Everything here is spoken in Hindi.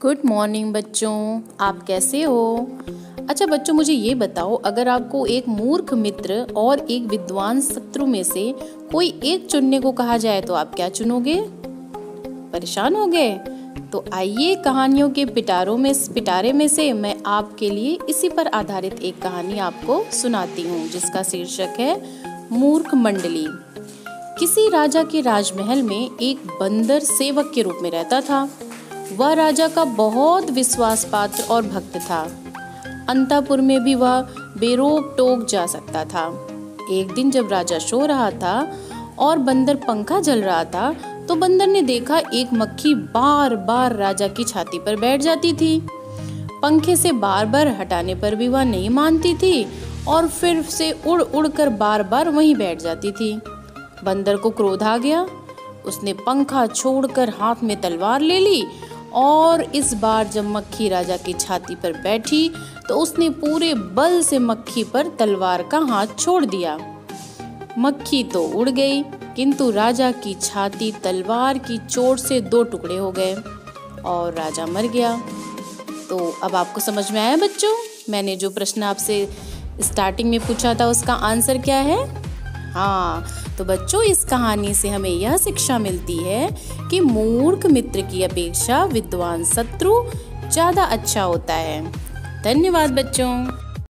गुड मॉर्निंग बच्चों, आप कैसे हो। अच्छा बच्चों, मुझे ये बताओ, अगर आपको एक मूर्ख मित्र और एक विद्वान शत्रु में से कोई एक चुनने को कहा जाए तो आप क्या चुनोगे? परेशान हो गए? तो आइए कहानियों के पिटारे में से मैं आपके लिए इसी पर आधारित एक कहानी आपको सुनाती हूँ, जिसका शीर्षक है मूर्ख मंडली। किसी राजा के राजमहल में एक बंदर सेवक के रूप में रहता था। वह राजा का बहुत विश्वास पात्र और भक्त था। अंतःपुर में भी वह बेरोक टोक जा सकता था। एक दिन जब राजा सो रहा था और बंदर पंखा जल रहा था, तो बंदर ने देखा एक मक्खी बार बार राजा की छाती पर बैठ जाती थी। पंखे से बार बार हटाने पर भी वह नहीं मानती थी और फिर से उड़ उड़ कर बार बार वहीं बैठ जाती थी। बंदर को क्रोध आ गया। उसने पंखा छोड़कर हाथ में तलवार ले ली और इस बार जब मक्खी राजा की छाती पर बैठी तो उसने पूरे बल से मक्खी पर तलवार का हाथ छोड़ दिया। मक्खी तो उड़ गई, किंतु राजा की छाती तलवार की चोट से 2 टुकड़े हो गए और राजा मर गया। तो अब आपको समझ में आया बच्चों, मैंने जो प्रश्न आपसे स्टार्टिंग में पूछा था उसका आंसर क्या है? हाँ, तो बच्चों इस कहानी से हमें यह शिक्षा मिलती है कि मूर्ख मित्र की अपेक्षा विद्वान शत्रु ज़्यादा अच्छा होता है। धन्यवाद बच्चों।